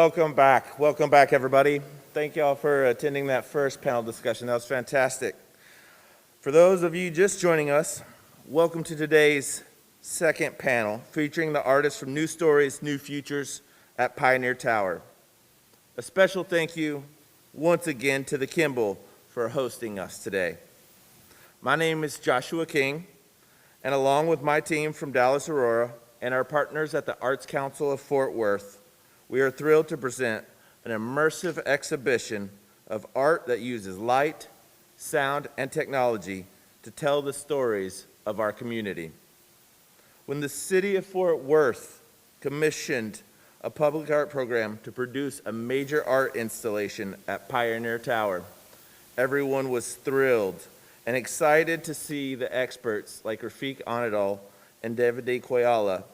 Welcome back. Welcome back, everybody. Thank you all for attending that first panel discussion. That was fantastic. For those of you just joining us, welcome to today's second panel featuring the artists from New Stories, New Futures at Pioneer Tower. A special thank you once again to the Kimbell for hosting us today. My name is Joshua King, and along with my team from Dallas Aurora and our partners at the Arts Council of Fort Worth, we are thrilled to present an immersive exhibition of art that uses light, sound, and technology to tell the stories of our community. When the city of Fort Worth commissioned a public art program to produce a major art installation at Pioneer Tower, everyone was thrilled and excited to see the experts like Rafiq Anadol and David Koyala.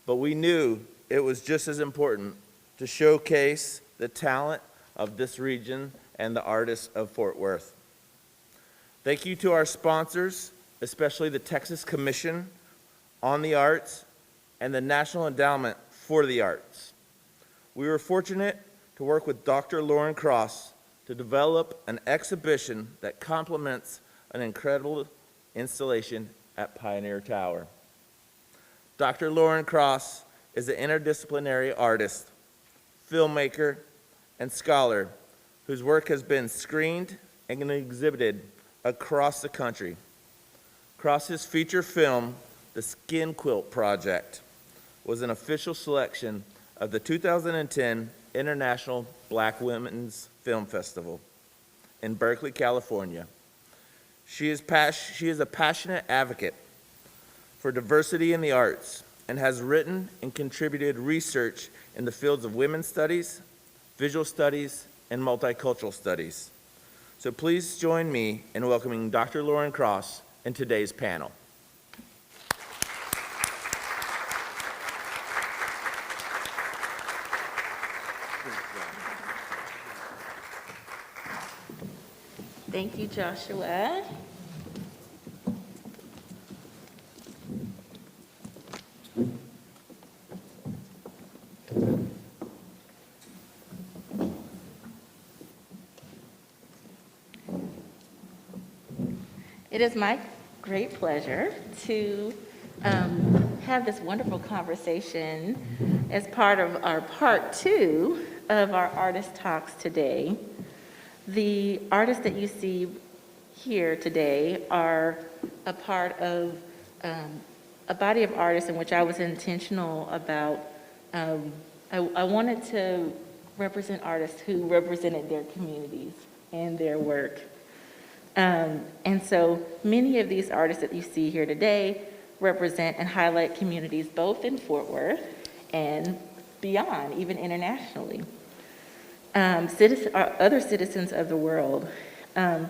But we knew it was just as important to showcase the talent of this region and the artists of Fort Worth. Thank you to our sponsors, especially the Texas Commission on the Arts and the National Endowment for the Arts. We were fortunate to work with Dr. Lauren Cross to develop an exhibition that complements an incredible installation at Pioneer Tower. Dr. Lauren Cross is an interdisciplinary artist, filmmaker, and scholar whose work has been screened and exhibited across the country. Cross's feature film, The Skin Quilt Project, was an official selection of the 2010 International Black Women's Film Festival in Berkeley, California. She is a passionate advocate for diversity in the arts and has written and contributed research in the fields of women's studies, visual studies, and multicultural studies. So please join me in welcoming Dr. Lauren Cross in today's panel. Thank you, Joshua. It is my great pleasure to have this wonderful conversation as part of our part 2 of our artist talks today. The artists that you see here today are a part of a body of artists in which I was intentional about. I wanted to represent artists who represented their communities and their work. And so many of these artists that you see here today represent and highlight communities both in Fort Worth and beyond, even internationally. Other citizens of the world, and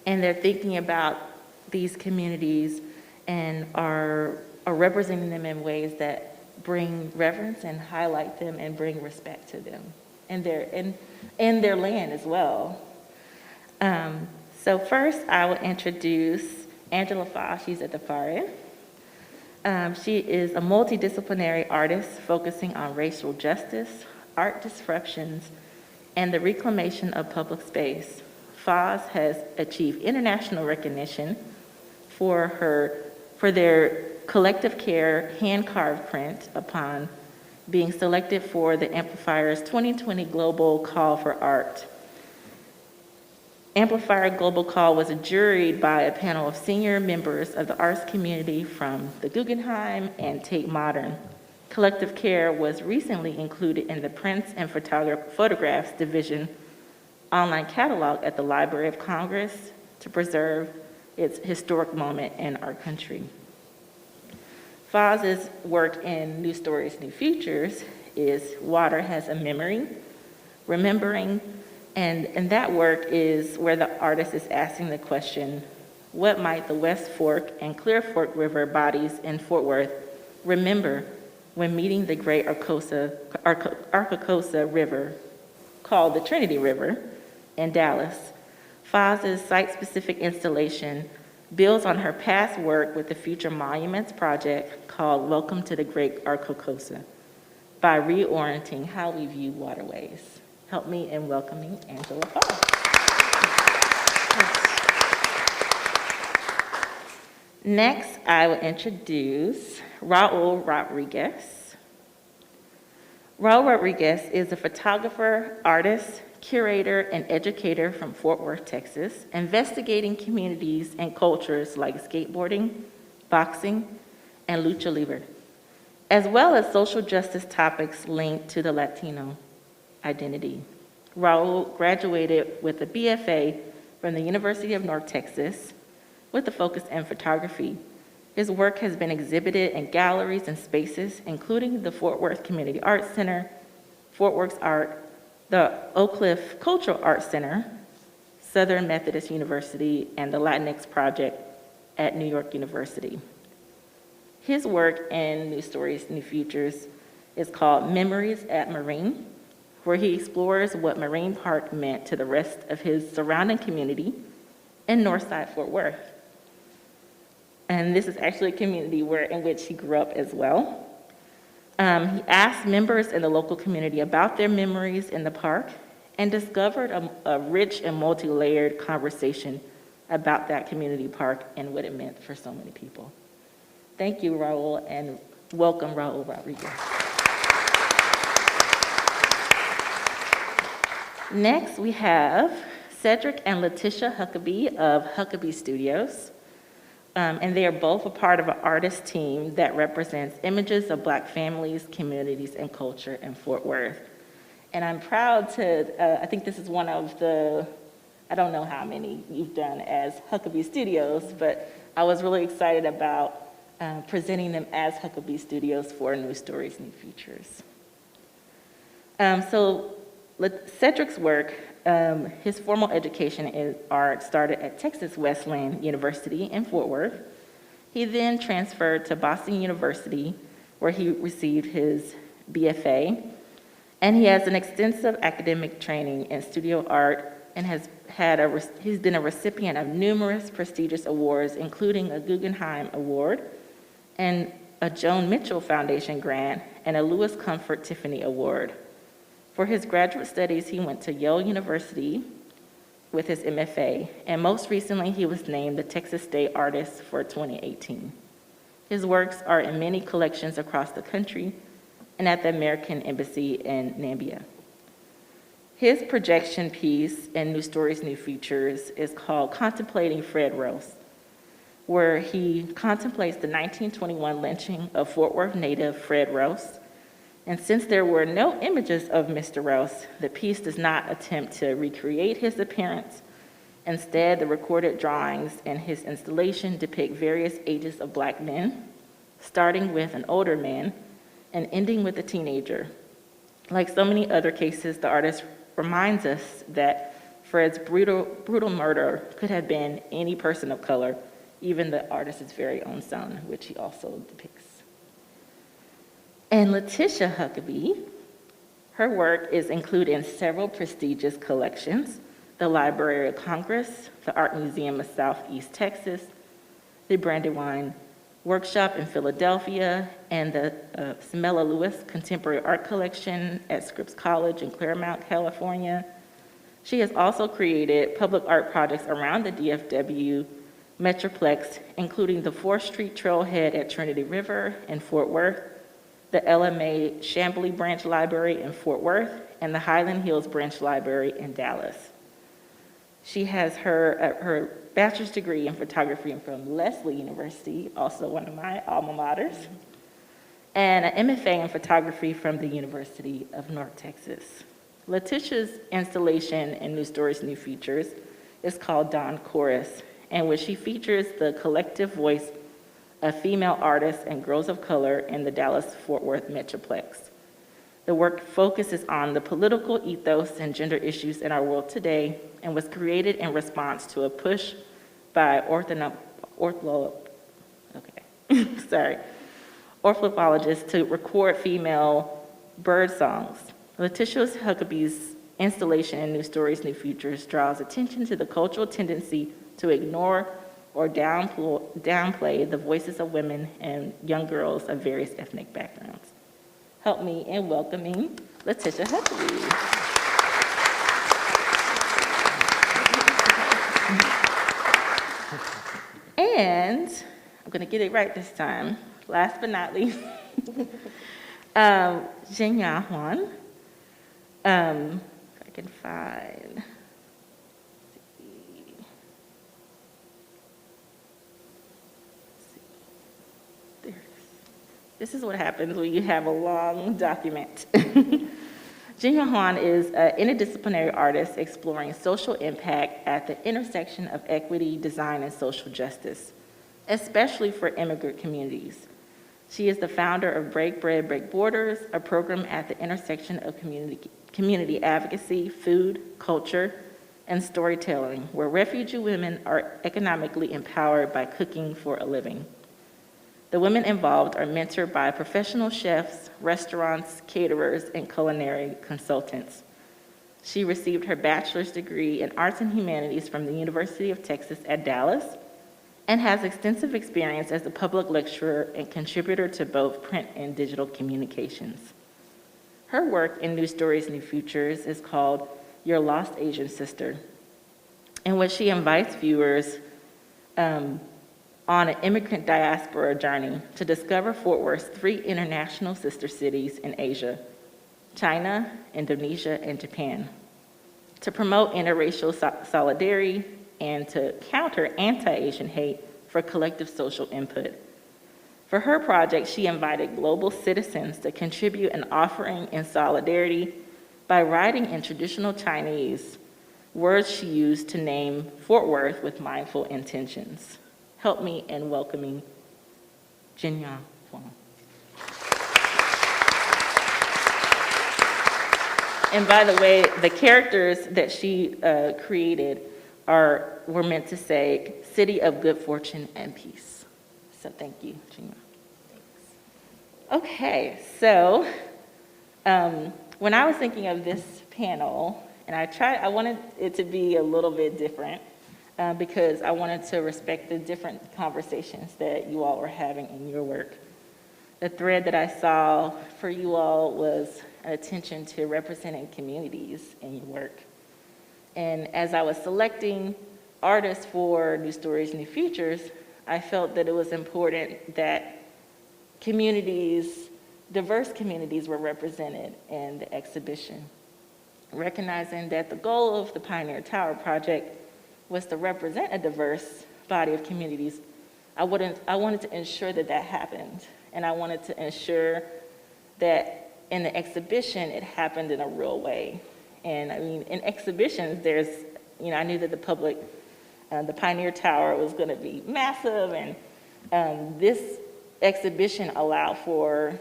they're thinking about these communities and are representing them in ways that bring reverence and highlight them and bring respect to them and their land as well. So first, I will introduce Angela Faz. She's at the far end. She is a multidisciplinary artist focusing on racial justice, art disruptions, and the reclamation of public space. Faz has achieved international recognition for their collective care hand-carved print upon being selected for the Amplifier's 2020 Global Call for Art. Amplifier Global Call was juried by a panel of senior members of the arts community from the Guggenheim and Tate Modern. Collective Care was recently included in the Prints and Photographs Division online catalog at the Library of Congress to preserve its historic moment in our country. Faz's work in New Stories, New Futures is Water Has a Memory, Remembering, and that work is where the artist is asking the question, what might the West Fork and Clear Fork River bodies in Fort Worth remember when meeting the great Arcosa River, called the Trinity River, in Dallas? Faz's site-specific installation builds on her past work with the Future Monuments Project called Welcome to the Great Arcosa. by reorienting how we view waterways. Help me in welcoming Angela Faz. Next, I will introduce Raul Rodriguez. Raul Rodriguez is a photographer, artist, curator, and educator from Fort Worth, Texas, investigating communities and cultures like skateboarding, boxing, and lucha libre, as well as social justice topics linked to the Latino identity. Raul graduated with a BFA from the University of North Texas with a focus in photography. His work has been exhibited in galleries and spaces, including the Fort Worth Community Arts Center, Fort Worth Art, the Oak Cliff Cultural Arts Center, Southern Methodist University, and the Latinx Project at New York University. His work in New Stories, New Futures is called Memories at Marine, where he explores what Marine Park meant to the rest of his surrounding community in Northside Fort Worth. And this is actually a community in which he grew up as well. He asked members in the local community about their memories in the park and discovered a rich and multi-layered conversation about that community park and what it meant for so many people. Thank you, Raul, and welcome, Raul Rodriguez. Next, we have Cedric and Leticia Huckaby of Huckabee Studios. And they are both a part of an artist team that represents images of Black families, communities, and culture in Fort Worth. And I'm proud to, I think this is one of the, I don't know how many you've done as Huckabee Studios, but I was really excited about presenting them as Huckabee Studios for New Stories, New Futures. Cedric's work, his formal education in art started at Texas Wesleyan University in Fort Worth. He then transferred to Boston University, where he received his BFA, and he has an extensive academic training in studio art and he's been a recipient of numerous prestigious awards, including a Guggenheim Award and a Joan Mitchell Foundation grant and a Louis Comfort Tiffany Award. For his graduate studies, he went to Yale University with his MFA, and most recently, he was named the Texas State Artist for 2018. His works are in many collections across the country and at the American Embassy in Namibia. His projection piece in New Stories, New Futures is called Contemplating Fred Roast, where he contemplates the 1921 lynching of Fort Worth native Fred Roast. And since there were no images of Mr. Rouse, the piece does not attempt to recreate his appearance. Instead, the recorded drawings in his installation depict various ages of Black men, starting with an older man and ending with a teenager. Like so many other cases, the artist reminds us that Fred's brutal murder could have been any person of color, even the artist's very own son, which he also depicts. And Latisha Huckaby, her work is included in several prestigious collections: the Library of Congress, the Art Museum of Southeast Texas, the Brandywine Workshop in Philadelphia, and the Samela Lewis Contemporary Art Collection at Scripps College in Claremont, California. She has also created public art projects around the DFW Metroplex, including the 4th Street Trailhead at Trinity River in Fort Worth, the LMA Chambly Branch Library in Fort Worth, and the Highland Hills Branch Library in Dallas. She has her bachelor's degree in photography from Lesley University, also one of my alma maters, and an MFA in photography from the University of North Texas. Leticia's installation in New Stories, New Futures is called Dawn Chorus, in which she features the collective voice of female artists and girls of color in the Dallas-Fort Worth Metroplex. The work focuses on the political ethos and gender issues in our world today and was created in response to a push by ornithologists to record female bird songs. Latisha Huckaby's installation in New Stories, New Futures draws attention to the cultural tendency to ignore or downplay the voices of women and young girls of various ethnic backgrounds. Help me in welcoming Latisha Huckaby. And I'm gonna get it right this time. Last but not least, JinYa Huang. If I can find. This is what happens when you have a long document. JinYa Huang is an interdisciplinary artist exploring social impact at the intersection of equity, design, and social justice, especially for immigrant communities. She is the founder of Break Bread, Break Borders, a program at the intersection of community advocacy, food, culture, and storytelling, where refugee women are economically empowered by cooking for a living. The women involved are mentored by professional chefs, restaurants, caterers, and culinary consultants. She received her bachelor's degree in arts and humanities from the University of Texas at Dallas and has extensive experience as a public lecturer and contributor to both print and digital communications. Her work in New Stories, New Futures is called Your Lost Asian Sister, in which she invites viewers on an immigrant diaspora journey to discover Fort Worth's 3 international sister cities in Asia, China, Indonesia, and Japan, to promote interracial solidarity and to counter anti-Asian hate for collective social input. For her project, she invited global citizens to contribute an offering in solidarity by writing in traditional Chinese words she used to name Fort Worth with mindful intentions. Help me in welcoming JinYa Huang. And by the way, the characters that she created were meant to say, City of Good Fortune and Peace. So thank you, JinYa. Thanks. Okay, so when I was thinking of this panel, and I wanted it to be a little bit different, because I wanted to respect the different conversations that you all were having in your work. The thread that I saw for you all was an attention to representing communities in your work. And as I was selecting artists for New Stories, New Futures, I felt that it was important that communities, diverse communities, were represented in the exhibition. Recognizing that the goal of the Pioneer Tower Project was to represent a diverse body of communities, I wanted to ensure that that happened. And I wanted to ensure that in the exhibition, it happened in a real way. And I mean, in exhibitions, I knew that the Pioneer Tower was gonna be massive, and this exhibition allowed for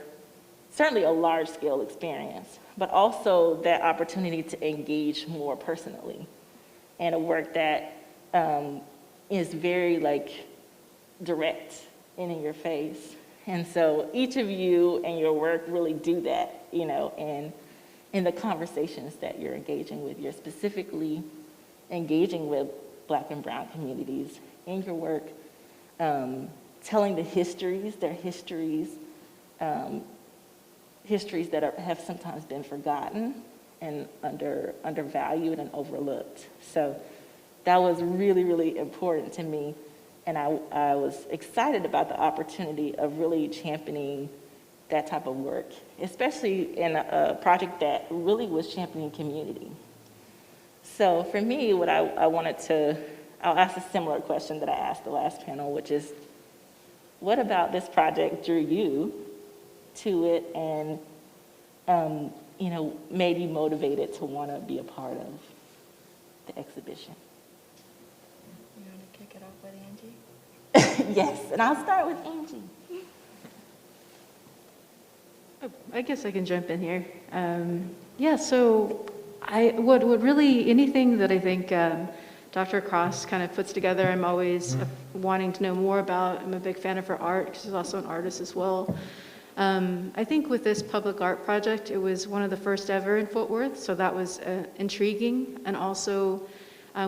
certainly a large-scale experience, but also that opportunity to engage more personally in a work that is very direct and in your face. And so each of you and your work really do that, in the conversations that you're engaging with. You're specifically engaging with Black and Brown communities in your work, telling their histories that have sometimes been forgotten and undervalued and overlooked. So that was really, really important to me. And I was excited about the opportunity of really championing that type of work, especially in a project that really was championing community. So for me, what I'll ask a similar question that I asked the last panel, which is, what about this project drew you to it and made you motivated to want to be a part of the exhibition? You want to kick it off with Angie? Yes, and I'll start with Angie. I guess I can jump in here. So anything that I think Dr. Cross kind of puts together, I'm always wanting to know more about. I'm a big fan of her art because she's also an artist as well. I think with this public art project, it was one of the first ever in Fort Worth, so that was intriguing. And also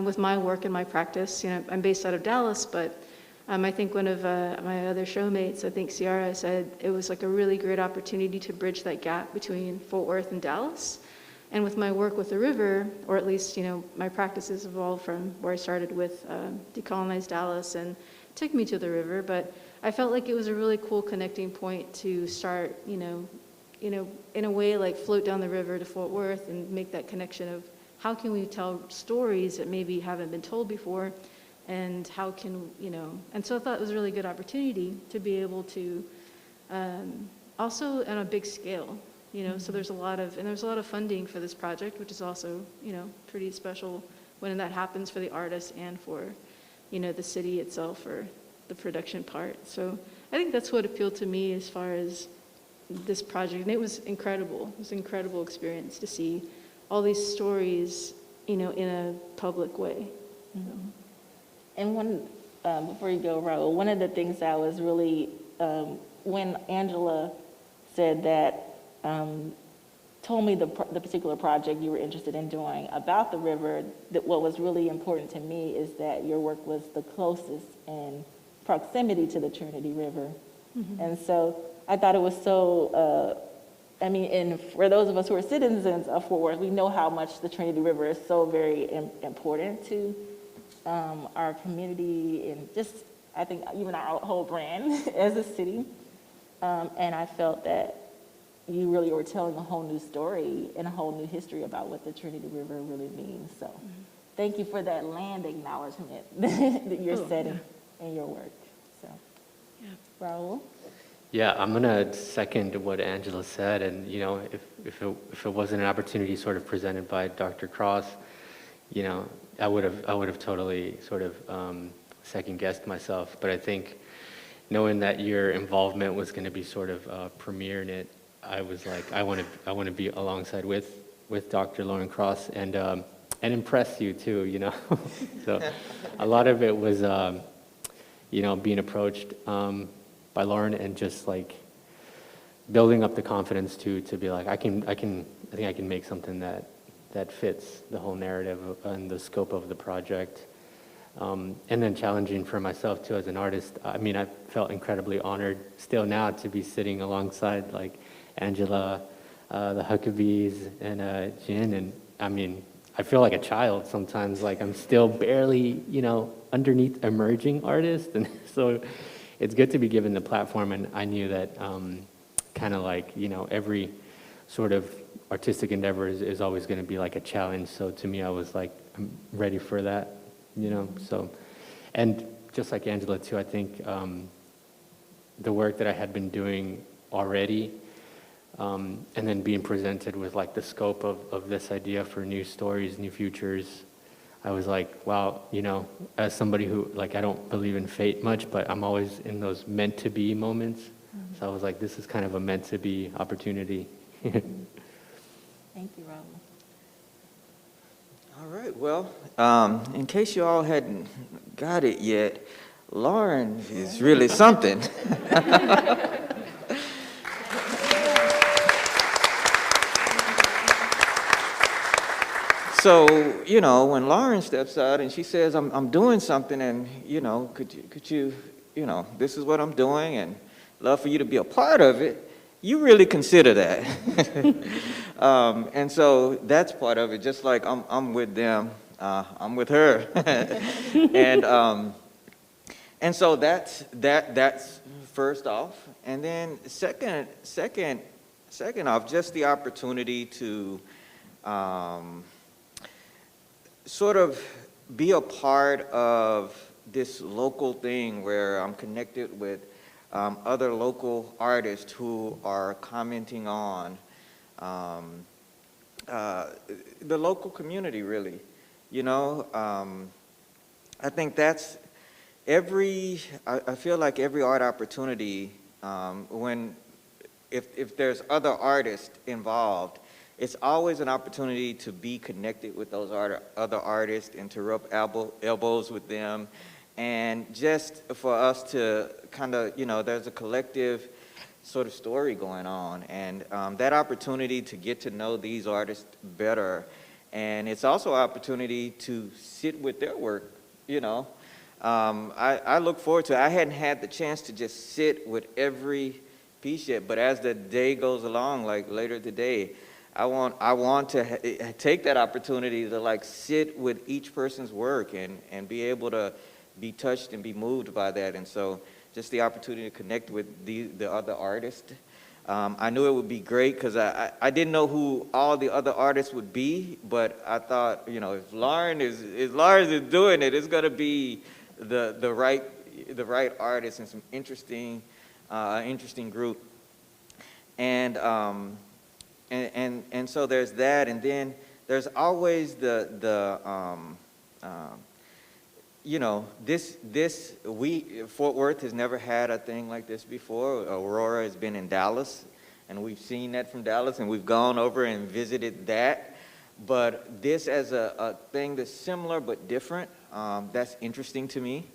with my work and my practice, I'm based out of Dallas, but I think one of my other showmates, I think Ciara, said it was like a really great opportunity to bridge that gap between Fort Worth and Dallas. And with my work with the river, or at least, my practices evolved from where I started with Decolonize Dallas and took me to the river. But I felt like it was a really cool connecting point to start, in a way like float down the river to Fort Worth and make that connection of how can we tell stories that maybe haven't been told before, and how can, and so I thought it was a really good opportunity to be able to, also on a big scale, so there's a lot of funding for this project, which is also, pretty special when that happens for the artists and for, the city itself for the production part. So I think that's what appealed to me as far as this project, and it was incredible. It was an incredible experience to see all these stories, in a public way. Mm-hmm. And before you go, Raul, one of the things that was really, when Angela said that, told me the particular project you were interested in doing about the river, that what was really important to me is that your work was the closest in proximity to the Trinity River. Mm-hmm. And so I thought it was so, and for those of us who are citizens of Fort Worth, we know how much the Trinity River is so very important to our community, and just, I think, even our whole brand as a city. And I felt that you really were telling a whole new story and a whole new history about what the Trinity River really means. So thank you for that land acknowledgement that you're setting in your work. So, Raul? Yeah, I'm gonna second what Angela said, and if it wasn't an opportunity sort of presented by Dr. Cross, I would have totally sort of second guessed myself. But I think knowing that your involvement was going to be sort of premier in it, I was like, I want to be alongside with Dr. Lauren Cross and impress you too, So a lot of it was being approached by Lauren and just like building up the confidence to be like, I think I can make something that fits the whole narrative and the scope of the project. And then challenging for myself too as an artist. I mean, I felt incredibly honored still now to be sitting alongside like Angela, the Huckabees, and Jin. And I mean, I feel like a child sometimes, like I'm still barely, underneath emerging artist. And so it's good to be given the platform. And I knew that kind of like, every sort of artistic endeavor is always going to be like a challenge. So to me, I was like, I'm ready for that. So, and just like Angela too, I think the work that I had been doing already, and then being presented with like the scope of this idea for new stories, new futures, I was like, wow, as somebody who, like, I don't believe in fate much, but I'm always in those meant to be moments. Mm-hmm. So I was like, this is kind of a meant to be opportunity. Thank you, Raul. All right, well, in case you all hadn't got it yet, Lauren is really something. So, when Lauren steps out and she says, I'm doing something, and, could you, this is what I'm doing, and love for you to be a part of it, you really consider that. And so that's part of it, just like I'm with them, I'm with her. And so that's first off. And then second off, just the opportunity to sort of be a part of this local thing where I'm connected with other local artists who are commenting on the local community, really. I think that's I feel like every art opportunity, if there's other artists involved, it's always an opportunity to be connected with those other artists and to rub elbows with them, and just for us to kind of, there's a collective sort of story going on, and that opportunity to get to know these artists better, and it's also an opportunity to sit with their work, I look forward to it. I hadn't had the chance to just sit with every piece yet, but as the day goes along, like later today, I want to take that opportunity to like sit with each person's work and be able to be touched and be moved by that. And so just the opportunity to connect with the other artists. I knew it would be great because I didn't know who all the other artists would be, but I thought, you know, if Lauren is doing it, it's going to be the right artist and some interesting group. And so there's that, and then there's always you know, Fort Worth has never had a thing like this before. Aurora has been in Dallas, and we've seen that from Dallas, and we've gone over and visited that. But this as a thing that's similar but different, that's interesting to me.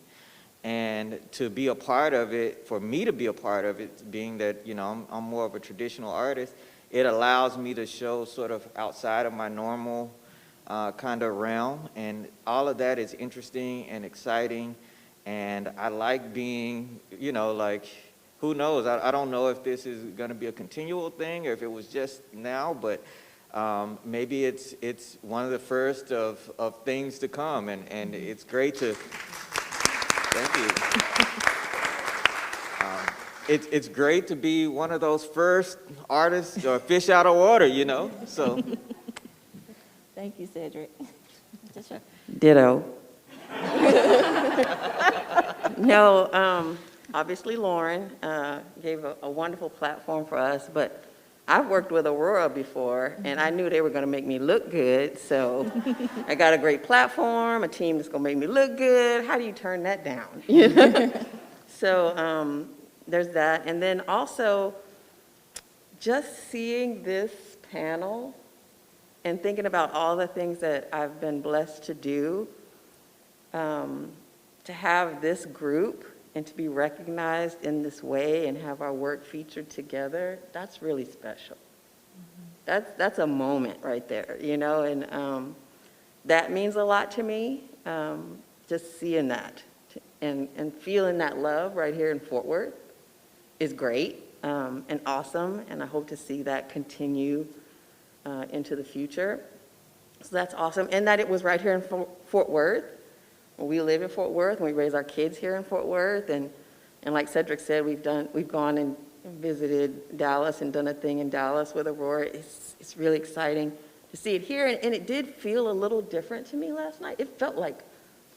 And to be a part of it, for me to be a part of it, being that, you know, I'm more of a traditional artist, it allows me to show sort of outside of my normal kind of realm, and all of that is interesting and exciting, and I like being, you know, like, who knows, I don't know if this is going to be a continual thing or if it was just now, but maybe it's one of the first of things to come, and it's great to, thank you. It's great to be one of those first artists or fish out of water, you know, so. Thank you, Cedric. Ditto. No, obviously Lauren gave a wonderful platform for us, but I've worked with Aurora before, and I knew they were going to make me look good, so I got a great platform, a team that's going to make me look good. How do you turn that down? You know? So there's that, and then also just seeing this panel and thinking about all the things that I've been blessed to do, to have this group and to be recognized in this way and have our work featured together, that's really special. That's a moment right there, you know, and that means a lot to me, just seeing that and feeling that love right here in Fort Worth is great and awesome, and I hope to see that continue into the future. So that's awesome. And that it was right here in Fort Worth. We live in Fort Worth, and we raise our kids here in Fort Worth. And like Cedric said, we've gone and visited Dallas and done a thing in Dallas with Aurora. It's really exciting to see it here. And it did feel a little different to me last night. It felt like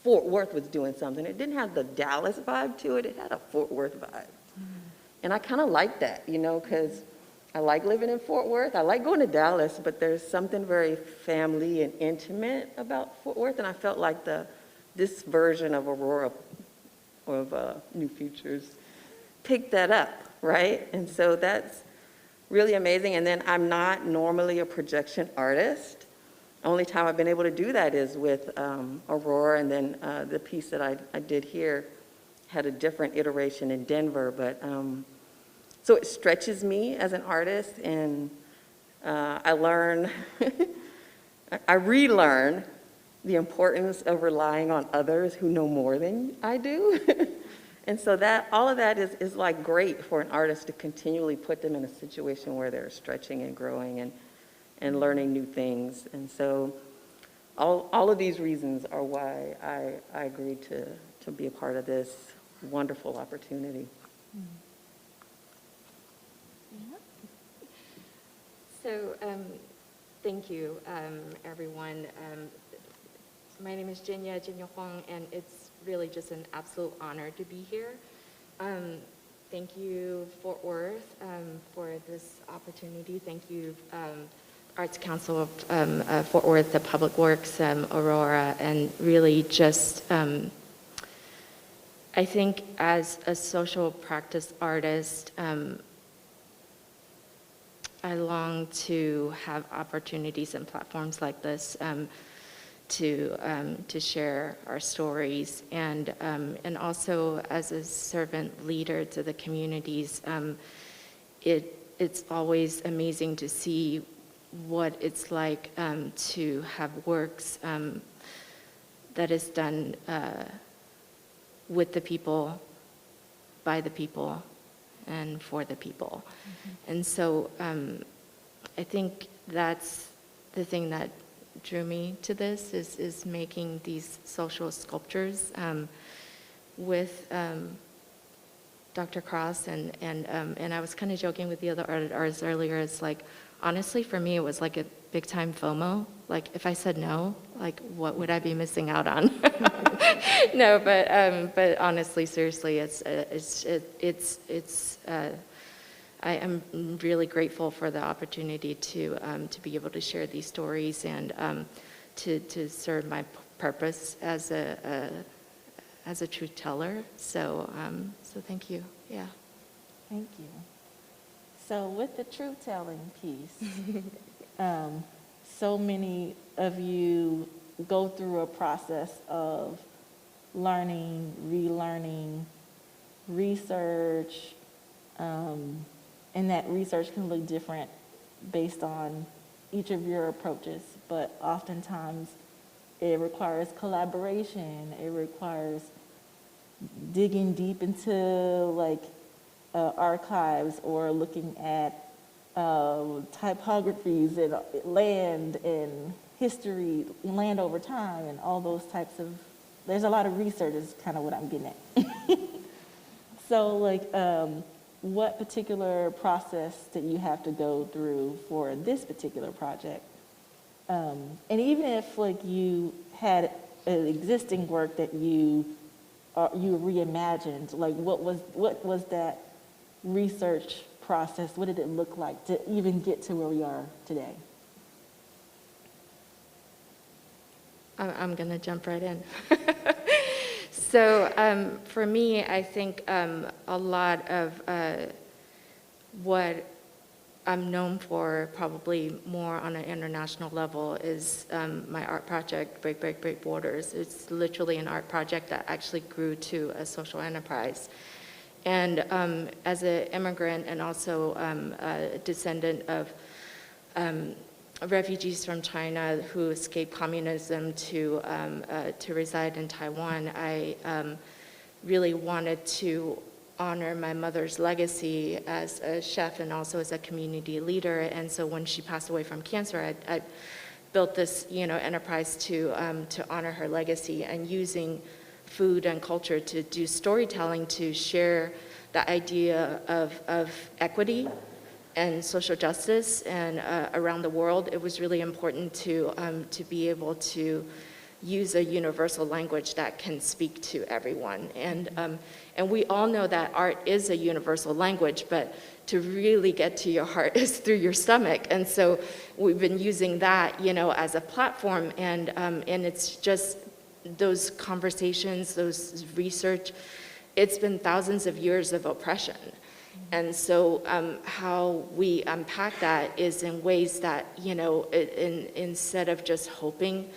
Fort Worth was doing something. It didn't have the Dallas vibe to it. It had a Fort Worth vibe. And I kind of like that, you know, because I like living in Fort Worth. I like going to Dallas, but there's something very family and intimate about Fort Worth, and I felt like this version of Aurora, of New Futures, picked that up, right? And so that's really amazing. And then I'm not normally a projection artist. Only time I've been able to do that is with Aurora, and then the piece that I did here had a different iteration in Denver, but so it stretches me as an artist, and I learn, I relearn the importance of relying on others who know more than I do. And so that all of that is like great for an artist to continually put them in a situation where they're stretching and growing and learning new things. And so all of these reasons are why I agreed to be a part of this wonderful opportunity. So, thank you, everyone. My name is JinYa Huang, and it's really just an absolute honor to be here. Thank you, Fort Worth, for this opportunity. Thank you, Arts Council of Fort Worth, the Public Works, Aurora, and really just, I think as a social practice artist, I long to have opportunities and platforms like this to share our stories, and also as a servant leader to the communities, it's always amazing to see what it's like to have works that is done with the people, by the people, and for the people. And so I think that's the thing that drew me to this, is making these social sculptures with Dr. Cross, and I was kind of joking with the other artists earlier. It's like, honestly, for me, it was like a big time FOMO. Like, if I said no, like, what would I be missing out on? No, but honestly, seriously, I am really grateful for the opportunity to be able to share these stories and to serve my purpose as a truth teller. So thank you. Yeah. Thank you. So with the truth-telling piece, so many of you go through a process of learning, relearning, research, and that research can look different based on each of your approaches, but oftentimes it requires collaboration. It requires digging deep into like archives or looking at typographies and land and history, land over time, and all those types of, there's a lot of research is kind of what I'm getting at. So like, what particular process that you have to go through for this particular project? And even if like you had an existing work that you reimagined, like what was that research process? What did it look like to even get to where we are today? I'm going to jump right in. So for me, I think a lot of what I'm known for, probably more on an international level, is my art project, Break, Break, Break Borders. It's literally an art project that actually grew to a social enterprise. And as an immigrant and also a descendant of refugees from China who escaped communism to reside in Taiwan, I really wanted to honor my mother's legacy as a chef and also as a community leader. And so when she passed away from cancer, I built this, enterprise to honor her legacy, and using food and culture to do storytelling to share the idea of equity and social justice and around the world. It was really important to be able to use a universal language that can speak to everyone. And we all know that art is a universal language, but to really get to your heart is through your stomach. And so we've been using that, as a platform, and it's just those conversations, those research, it's been thousands of years of oppression. And so how we unpack that is in ways that, instead of just hoping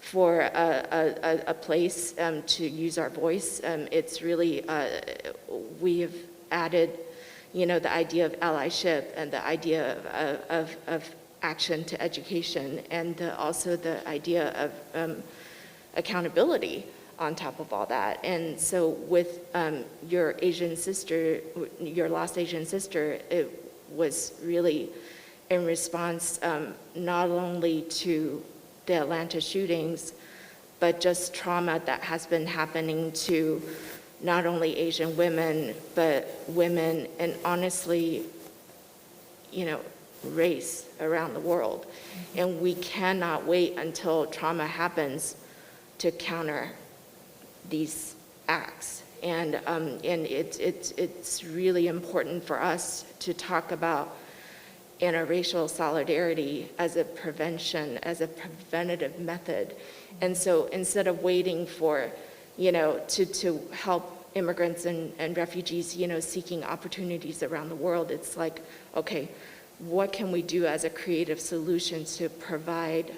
for a place to use our voice, it's really, we have added, the idea of allyship and the idea of action to education, and also the idea of accountability on top of all that. And so with your Asian sister, your lost Asian sister, it was really in response not only to the Atlanta shootings, but just trauma that has been happening to not only Asian women, but women, and honestly, race around the world. And we cannot wait until trauma happens to counter these acts. And it's really important for us to talk about interracial solidarity as a prevention, as a preventative method. And so instead of waiting for, to help immigrants and refugees, seeking opportunities around the world, it's like, okay, what can we do as a creative solution to provide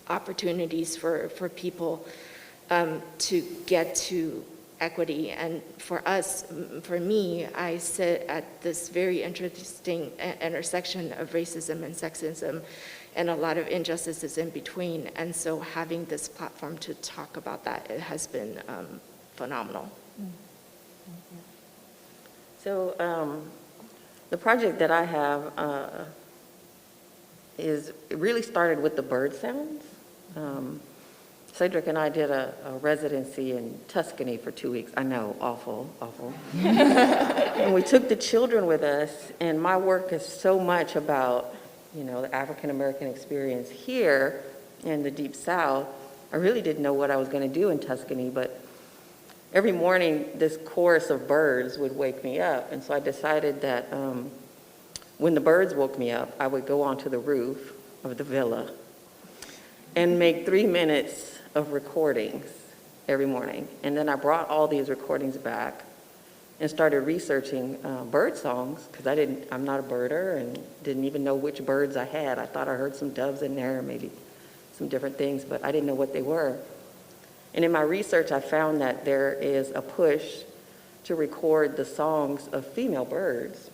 opportunities for people to get to equity? And for us, for me, I sit at this very interesting intersection of racism and sexism and a lot of injustices in between. And so having this platform to talk about that, it has been phenomenal. So the project that I have it really started with the bird sounds. Cedric and I did a residency in Tuscany for 2 weeks. I know, awful, awful. And we took the children with us, and my work is so much about, the African-American experience here in the Deep South. I really didn't know what I was going to do in Tuscany, but every morning this chorus of birds would wake me up, and so I decided that when the birds woke me up, I would go onto the roof of the villa and make 3 minutes of recordings every morning. And then I brought all these recordings back and started researching bird songs, because I'm not a birder and didn't even know which birds I had. I thought I heard some doves in there, maybe some different things, but I didn't know what they were. And in my research, I found that there is a push to record the songs of female birds,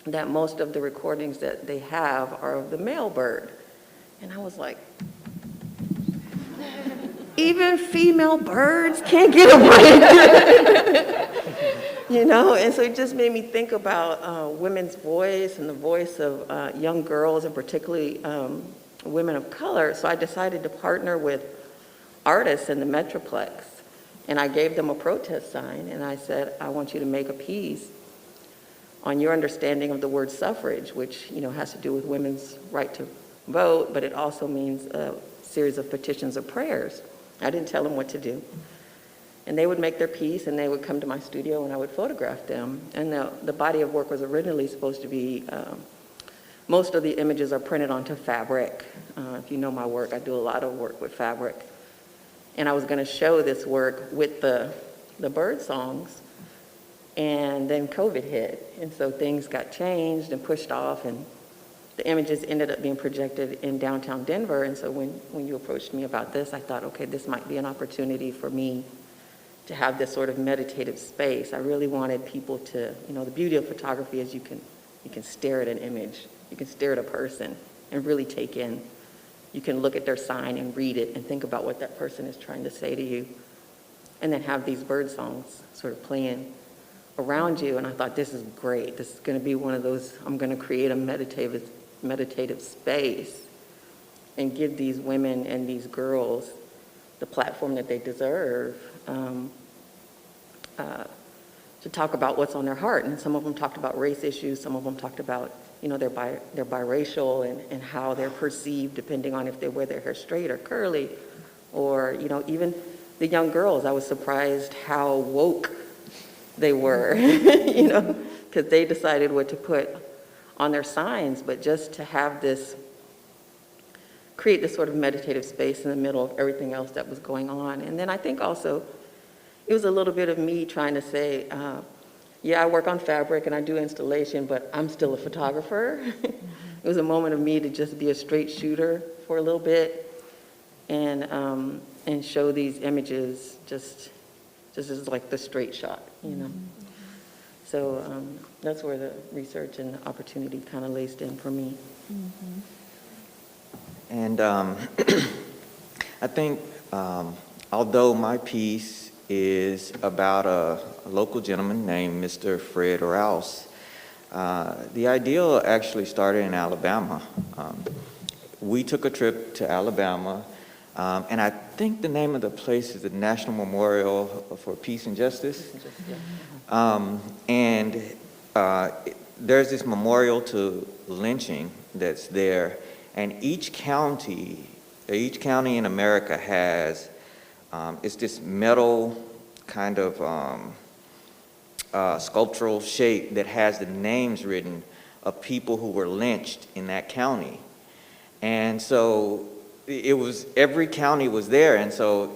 that most of the recordings that they have are of the male bird. And I was like, even female birds can't get a break. And so it just made me think about women's voice and the voice of young girls, and particularly women of color. So I decided to partner with artists in the Metroplex, and I gave them a protest sign, and I said, I want you to make a piece on your understanding of the word suffrage, which has to do with women's right to vote, but it also means a series of petitions or prayers. I didn't tell them what to do. And they would make their piece, and they would come to my studio, and I would photograph them. And the body of work was originally supposed to be, most of the images are printed onto fabric. If you know my work, I do a lot of work with fabric. And I was going to show this work with the bird songs, and then COVID hit. And so things got changed and pushed off, and the images ended up being projected in downtown Denver. And so when you approached me about this, I thought, okay, this might be an opportunity for me to have this sort of meditative space. I really wanted people to, the beauty of photography is you can stare at an image, you can stare at a person and really take in. You can look at their sign and read it and think about what that person is trying to say to you, and then have these bird songs sort of playing around you. And I thought, this is great. This is going to be one of those, I'm going to create a meditative space and give these women and these girls the platform that they deserve to talk about what's on their heart. And some of them talked about race issues, some of them talked about they're biracial and how they're perceived depending on if they wear their hair straight or curly, or even the young girls. I was surprised how woke they were, because they decided what to put on their signs, but just to have create this sort of meditative space in the middle of everything else that was going on. And then I think also it was a little bit of me trying to say, yeah, I work on fabric and I do installation, but I'm still a photographer. It was a moment of me to just be a straight shooter for a little bit and show these images just as like the straight shot, So that's where the research and the opportunity kind of laced in for me. Mm-hmm. And I think although my piece is about a local gentleman named Mr. Fred Rouse, the idea actually started in Alabama. We took a trip to Alabama, and I think the name of the place is the National Memorial for Peace and Justice. And there's this memorial to lynching that's there, and each county in America has, it's this metal kind of sculptural shape that has the names written of people who were lynched in that county. And so it was, every county was there, and so,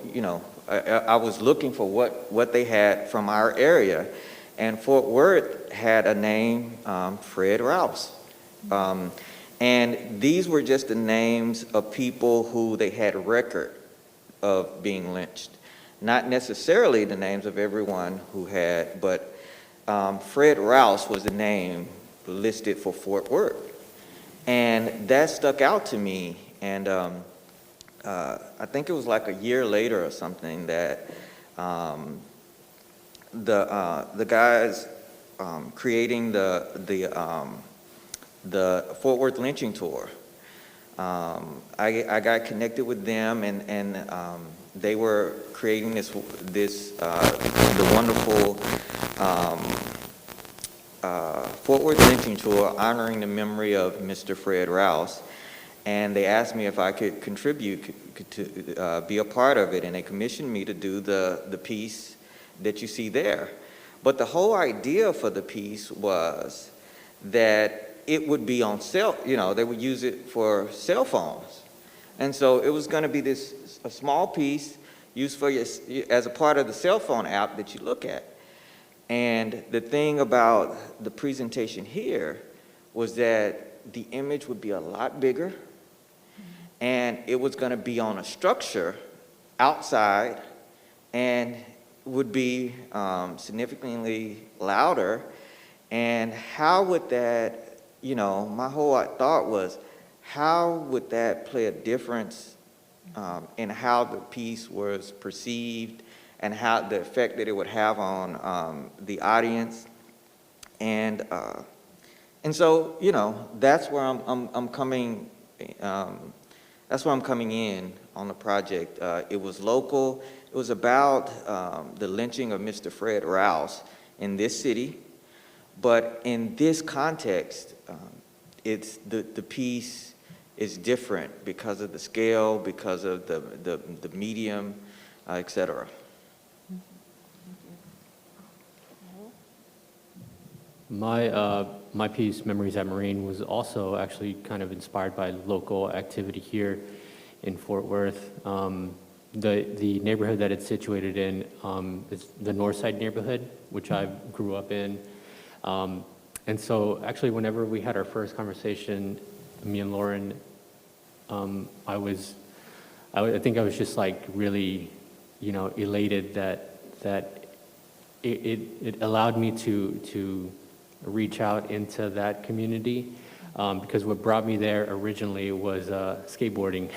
I was looking for what they had from our area, and Fort Worth had a name, Fred Rouse. And these were just the names of people who they had record of being lynched. Not necessarily the names of everyone who had, but Fred Rouse was the name listed for Fort Worth. And that stuck out to me. And I think it was like a year later or something that the guys creating the Fort Worth lynching tour. I got connected with them, and they were creating the wonderful Fort Worth lynching tour honoring the memory of Mr. Fred Rouse. And they asked me if I could contribute to be a part of it, and they commissioned me to do the piece that you see there. But the whole idea for the piece was that it would be on they would use it for cell phones. And so it was going to be a small piece used for as a part of the cell phone app that you look at. And the thing about the presentation here was that the image would be a lot bigger, and it was going to be on a structure outside, and would be significantly louder. And how would that, my whole thought was, how would that play a difference in how the piece was perceived and how the effect that it would have on the audience? And so, that's where I'm coming. That's where I'm coming in on the project. It was local. It was about the lynching of Mr. Fred Rouse in this city, but in this context, it's the piece is different because of the scale, because of the medium, et cetera. My piece, Memories at Marine, was also actually kind of inspired by local activity here in Fort Worth. The neighborhood that it's situated in is the Northside neighborhood, which I grew up in. And so actually whenever we had our first conversation, me and Lauren, I think I was just like really, elated that it allowed me to reach out into that community, because what brought me there originally was skateboarding.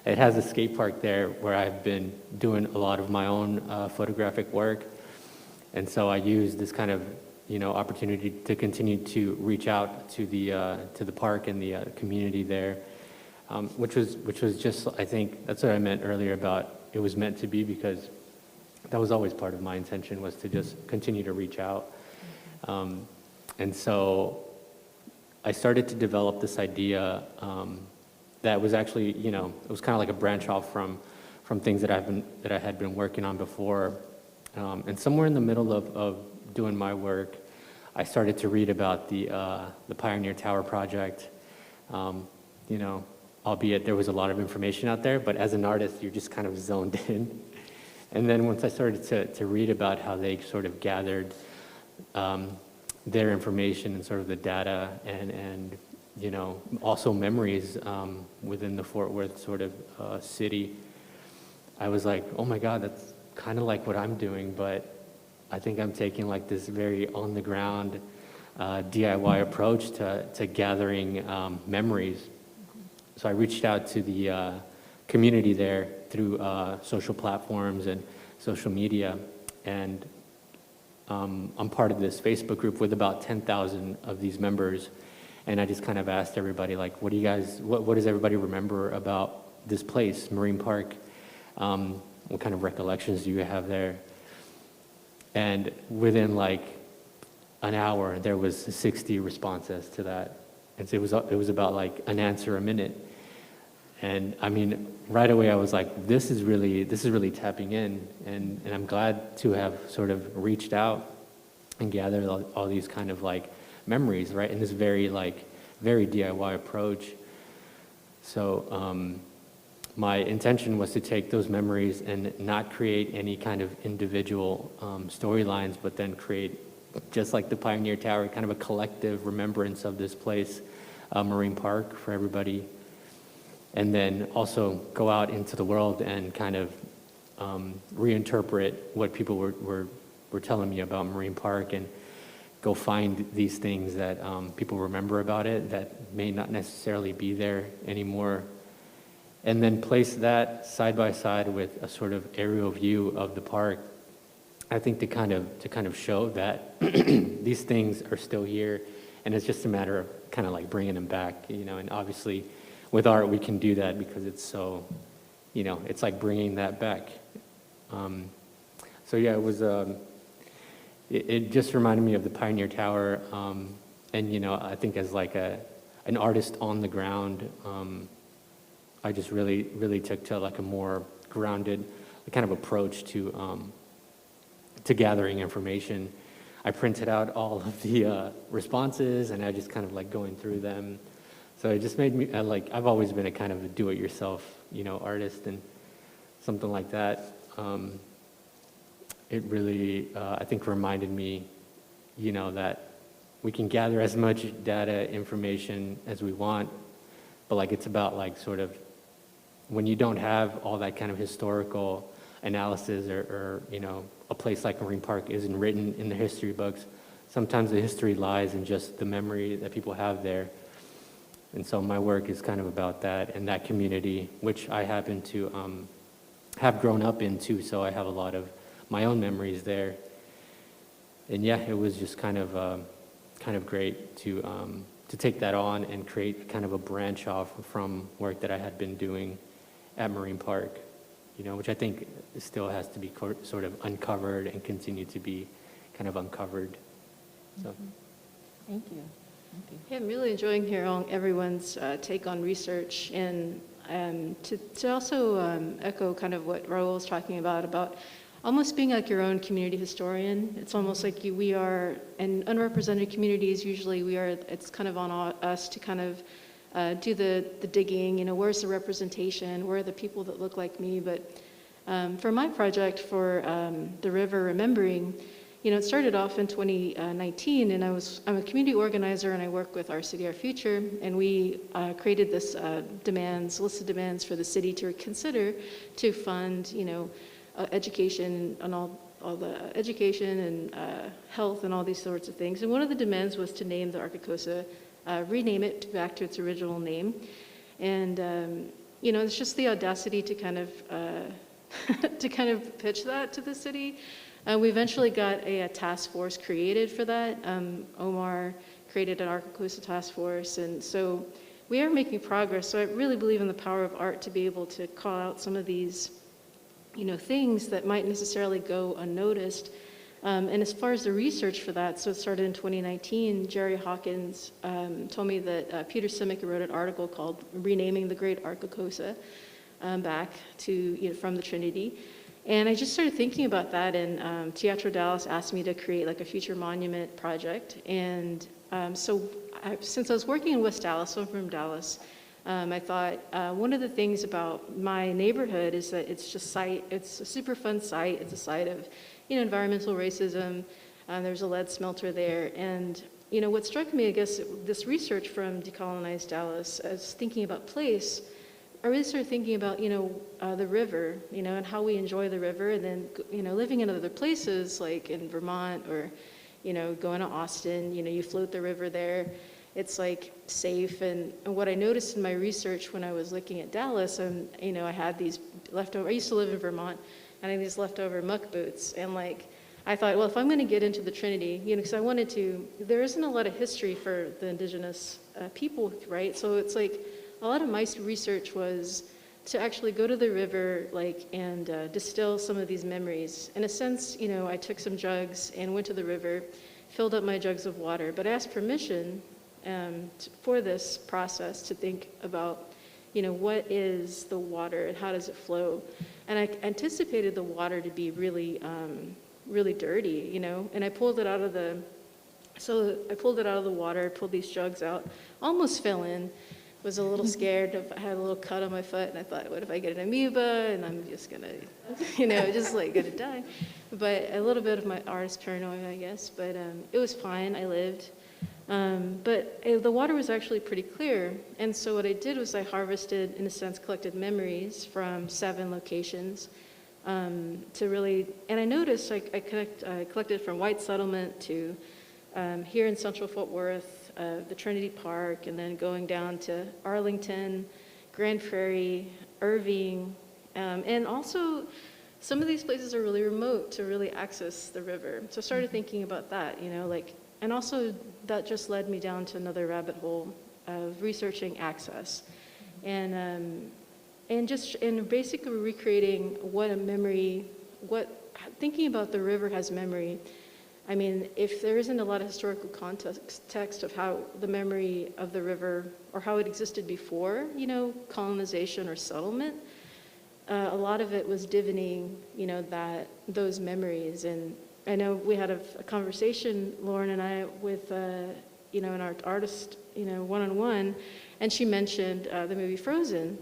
It has a skate park there where I've been doing a lot of my own photographic work, and so I used this kind of opportunity to continue to reach out to the park and the community there, which was just, I think that's what I meant earlier about it was meant to be, because that was always part of my intention, was to just continue to reach out. And so I started to develop this idea that was actually, it was kind of like a branch off from things that I had been working on before. And somewhere in the middle of doing my work, I started to read about the Pioneer Tower project. Albeit there was a lot of information out there, but as an artist, you're just kind of zoned in. And then once I started to read about how they sort of gathered their information and sort of the data and also memories within the Fort Worth sort of city, I was like, oh my God, that's kind of like what I'm doing, but I think I'm taking like this very on the ground DIY approach to gathering memories. So I reached out to the community there through social platforms and social media, and I'm part of this Facebook group with about 10,000 of these members, and I just kind of asked everybody, like, what does everybody remember about this place, Marine Park? What kind of recollections do you have there? And within like an hour, there was 60 responses to that. And so it was about like an answer a minute. And I mean, right away I was like, this is really tapping in, and I'm glad to have sort of reached out and gathered all these kind of like memories, right, in this very DIY approach. So my intention was to take those memories and not create any kind of individual storylines, but then create, just like the Pioneer Tower, kind of a collective remembrance of this place, Marine Park, for everybody. And then also go out into the world and kind of reinterpret what people were telling me about Marine Park, and go find these things that people remember about it that may not necessarily be there anymore. And then place that side by side with a sort of aerial view of the park, I think to kind of show that these things are still here, and it's just a matter of kind of like bringing them back, you know. And obviously, with art, we can do that because it's so, you know, it's like bringing that back. So yeah, it was. It just reminded me of the Pioneer Tower, and you know, I think as like an artist on the ground, I just really took to like a more grounded kind of approach to gathering information. I printed out all of the responses, and I just kind of like going through them. So it just made me like, I've always been a kind of a do-it-yourself, you know, artist, and something like that. It really, I think, reminded me, you know, that we can gather as much data, information as we want, but like it's about like sort of when you don't have all that kind of historical analysis or you know, a place like Marine Park isn't written in the history books, sometimes the history lies in just the memory that people have there. And so my work is kind of about that and that community, which I happen to have grown up into, so I have a lot of my own memories there. And yeah, it was just kind of great to take that on and create kind of a branch off from work that I had been doing at Marine Park, you know, which I think still has to be sort of uncovered and continue to be kind of uncovered. So. Thank you. Thank you. Yeah, I'm really enjoying hearing everyone's take on research, and to also echo kind of what Raul was talking about almost being like your own community historian. It's almost like we are, in underrepresented communities, usually it's kind of on us to kind of do the digging, you know, where's the representation, where are the people that look like me. But for my project for the River Remembering, you know, it started off in 2019, and I'm a community organizer, and I work with Our City, Our Future, and we created this list of demands for the city to consider to fund, you know, education and all the education and health and all these sorts of things. And one of the demands was to name the Arquicosa, rename it back to its original name. And you know, it's just the audacity to kind of pitch that to the city. We eventually got a task force created for that. Omar created an Arquicosa task force, and so we are making progress. So I really believe in the power of art to be able to call out some of these, you know, things that might necessarily go unnoticed. And as far as the research for that, so it started in 2019, Jerry Hawkins told me that Peter Simic wrote an article called Renaming the Great Arquicosa back to, you know, from the Trinity. And I just started thinking about that, and Teatro Dallas asked me to create like a future monument project. And since I was working in West Dallas, so I'm from Dallas, I thought one of the things about my neighborhood is that it's a super fun site. It's a site of, you know, environmental racism. There's a lead smelter there. And, you know, what struck me, I guess, this research from Decolonized Dallas, as thinking about place, I really started thinking about, you know, the river, you know, and how we enjoy the river. And then, you know, living in other places like in Vermont or, you know, going to Austin, you know, you float the river there. It's like safe. And what I noticed in my research when I was looking at Dallas, and you know, I had these leftover, I used to live in Vermont, and I had these leftover muck boots. And like, I thought, well, if I'm going to get into the Trinity, you know, because I wanted to, there isn't a lot of history for the indigenous people, right? So it's like, a lot of my research was to actually go to the river, like, and distill some of these memories. In a sense, you know, I took some jugs and went to the river, filled up my jugs of water, but I asked permission for this process to think about, you know, what is the water and how does it flow? And I anticipated the water to be really, really dirty, you know, and I pulled it out of the water, pulled these jugs out, almost fell in, was a little scared. I had a little cut on my foot, and I thought, what if I get an amoeba and I'm just gonna, you know, just like gonna die? But a little bit of my artist paranoia, I guess, but it was fine, I lived. But the water was actually pretty clear, and so what I did was I harvested, in a sense, collected memories from 7 locations to really, and I noticed I collected from White Settlement to here in Central Fort Worth, the Trinity Park, and then going down to Arlington, Grand Prairie, Irving, and also some of these places are really remote to really access the river. So I started thinking about that, like, and also that just led me down to another rabbit hole of researching access. And basically recreating what a memory, thinking about the river has memory. I mean, if there isn't a lot of historical context of how the memory of the river, or how it existed before, colonization or settlement, a lot of it was divining, those memories. And I know we had a conversation, Lauren and I, with, in our artist, one-on-one, and she mentioned the movie Frozen.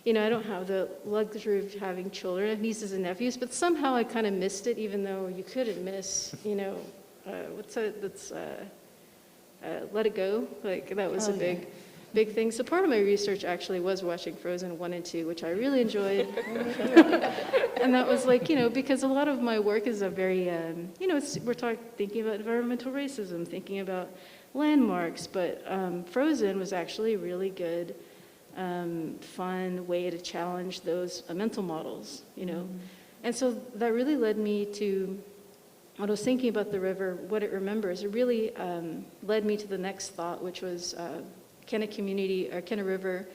I don't have the luxury of having children, I have nieces and nephews, but somehow I kind of missed it, even though you couldn't miss, what's that, that's Let It Go, like that was a big thing. So part of my research actually was watching Frozen 1 and 2, which I really enjoyed. And that was because a lot of my work is a very, we're thinking about environmental racism, thinking about landmarks, but Frozen was actually a really good, fun way to challenge those mental models, And so that really led me to, when I was thinking about the river, what it remembers, it really led me to the next thought, which was, can a river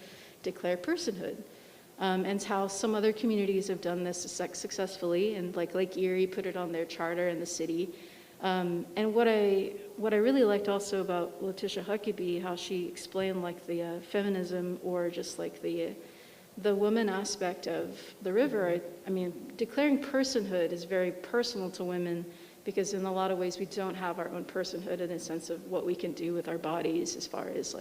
declare personhood? And how some other communities have done this successfully, and like Lake Erie put it on their charter in the city. And what I really liked also about Latisha Huckaby, how she explained the feminism, or just the woman aspect of the river. I mean, declaring personhood is very personal to women, because in a lot of ways we don't have our own personhood in the sense of what we can do with our bodies, as far as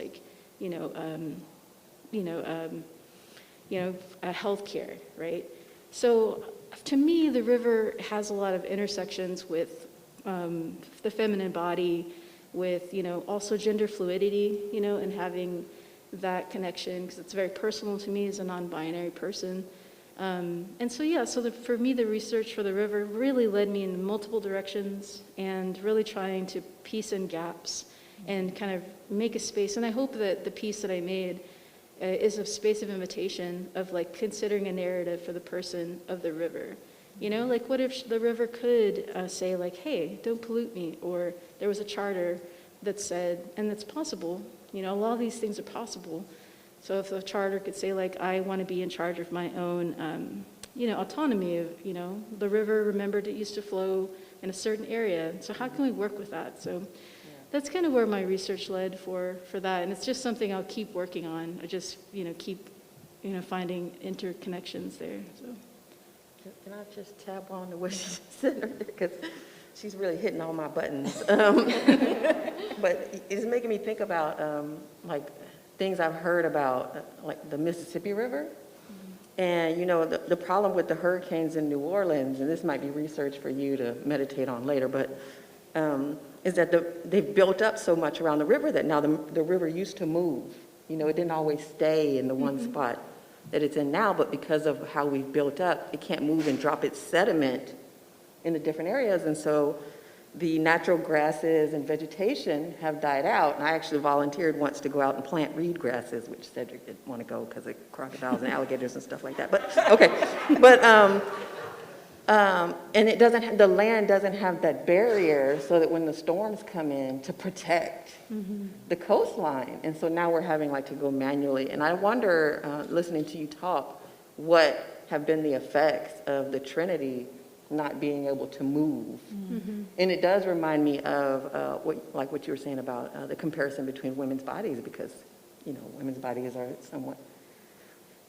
healthcare, right? So to me, the river has a lot of intersections with the feminine body, with also gender fluidity, and having that connection, because it's very personal to me as a non-binary person. And so for me, the research for the river really led me in multiple directions, and really trying to piece in gaps and kind of make a space. And I hope that the piece that I made is a space of invitation, of considering a narrative for the person of the river. What if the river could say hey, don't pollute me, or there was a charter that said, and it's possible, a lot of these things are possible. So if the charter could say I want to be in charge of my own, autonomy of, the river, remembered it used to flow in a certain area. So how can we work with that? So that's kind of where my research led for that. And it's just something I'll keep working on. I just, keep, finding interconnections there. So. Can I just tap on to what she said, because she's really hitting all my buttons. But it's making me think about things I've heard about, the Mississippi River. And, the problem with the hurricanes in New Orleans, and this might be research for you to meditate on later, but is that they've built up so much around the river that now the river used to move. It didn't always stay in the one spot that it's in now, but because of how we've built up, it can't move and drop its sediment in the different areas. And so the natural grasses and vegetation have died out. And I actually volunteered once to go out and plant reed grasses, which Cedric didn't want to go because of crocodiles and alligators and stuff like that. But okay, but and it doesn't. The land doesn't have that barrier, so that when the storms come in, to protect the coastline. And so now we're having to go manually. And I wonder, listening to you talk, what have been the effects of the Trinity not being able to move. And it does remind me of what you were saying about the comparison between women's bodies, because women's bodies are somewhat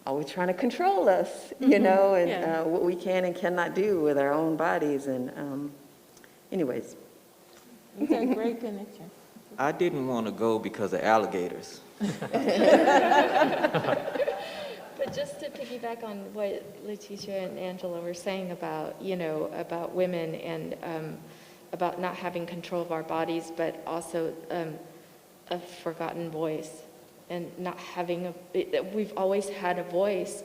always trying to control us, and what we can and cannot do with our own bodies. And anyways, It's a great connection. I didn't want to go because of alligators. But just to piggyback on what Latisha and Angela were saying about, about women and about not having control of our bodies, but also a forgotten voice, and not having we've always had a voice,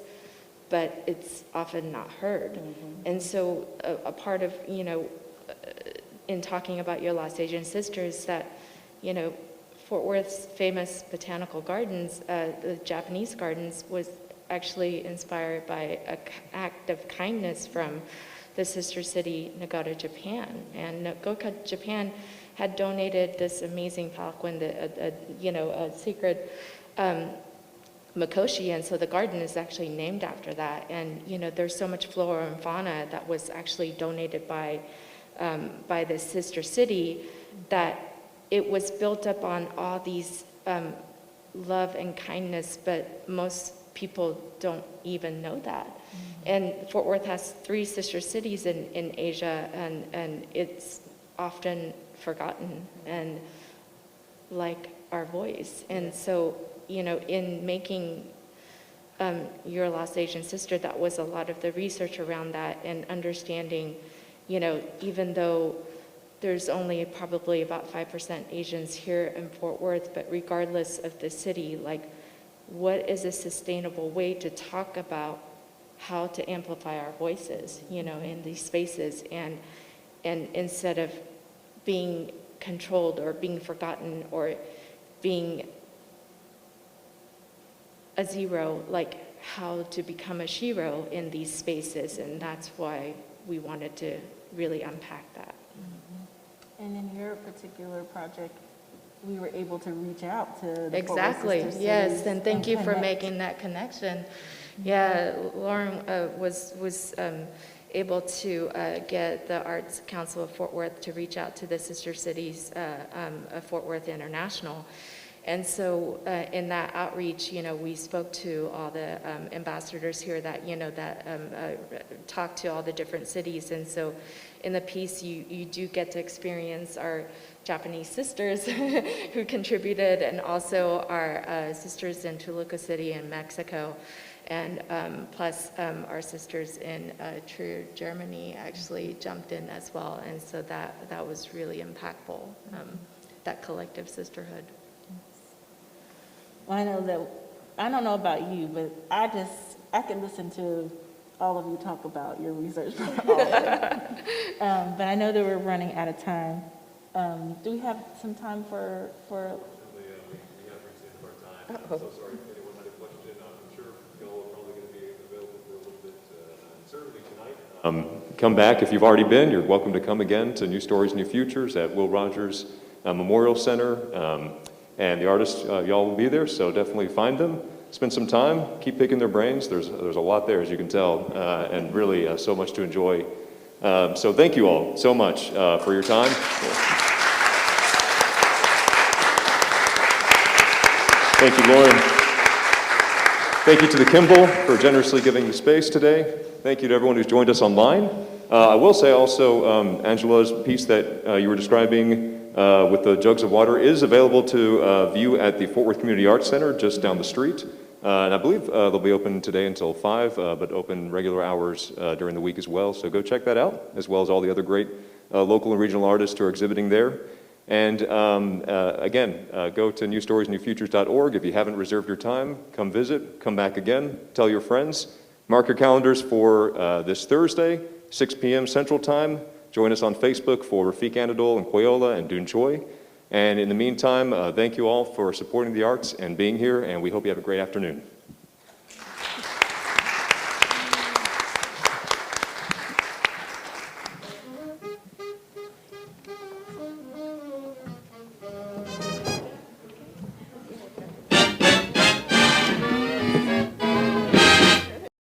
but it's often not heard. And so a part of, in talking about your Lost Asian Sisters, that, Fort Worth's famous botanical gardens, the Japanese gardens, was actually inspired by an act of kindness from the sister city, Nagata, Japan. And Nagata, Japan had donated this amazing palanquin, a sacred Makoshi, and so the garden is actually named after that. And there's so much flora and fauna that was actually donated by the sister city that it was built up on all these love and kindness, but most people don't even know that. And Fort Worth has 3 sister cities in Asia, and it's often forgotten, and like our voice. And so, in making Your Lost Asian Sister, that was a lot of the research around that, and understanding, even though there's only probably about 5% Asians here in Fort Worth, but regardless of the city, like, what is a sustainable way to talk about how to amplify our voices, in these spaces, and instead of being controlled or being forgotten or being a zero, like how to become a shiro in these spaces. And that's why we wanted to really unpack that. And in your particular project, we were able to reach out to the Fort Worth Exactly, sister yes, cities and thank you for connect. making that connection. Yeah, Lauren was able to get the Arts Council of Fort Worth to reach out to the sister cities of Fort Worth International. And so in that outreach, we spoke to all the ambassadors here that, talked to all the different cities. And so in the piece, you do get to experience our Japanese sisters who contributed, and also our sisters in Toluca City in Mexico. And plus our sisters in Trier, Germany actually jumped in as well. And so that was really impactful, that collective sisterhood. Well, I don't know about you, but I can listen to all of you talk about your research. But I know that we're running out of time. Do we have some time for? We have reached the end of our time. I'm so sorry if anyone had a question. I'm sure y'all are probably going to be available for a little bit certainly tonight. Come back if you've already been. You're welcome to come again to New Stories, New Futures at Will Rogers Memorial Center. And the artists, y'all will be there, so definitely find them. Spend some time, keep picking their brains. There's a lot there, as you can tell, and really so much to enjoy. So thank you all so much for your time. Thank you, Lauren. Thank you to the Kimbell for generously giving the space today. Thank you to everyone who's joined us online. I will say also, Angela's piece that you were describing with the jugs of water is available to view at the Fort Worth Community Arts Center just down the street. And I believe they'll be open today until 5, but open regular hours during the week as well. So go check that out, as well as all the other great local and regional artists who are exhibiting there. And again, go to newstoriesnewfutures.org. If you haven't reserved your time, come visit, come back again, tell your friends. Mark your calendars for this Thursday, 6 p.m. Central Time. Join us on Facebook for Rafik Anadol and Koyola and Dun Choi. And in the meantime, thank you all for supporting the arts and being here, and we hope you have a great afternoon.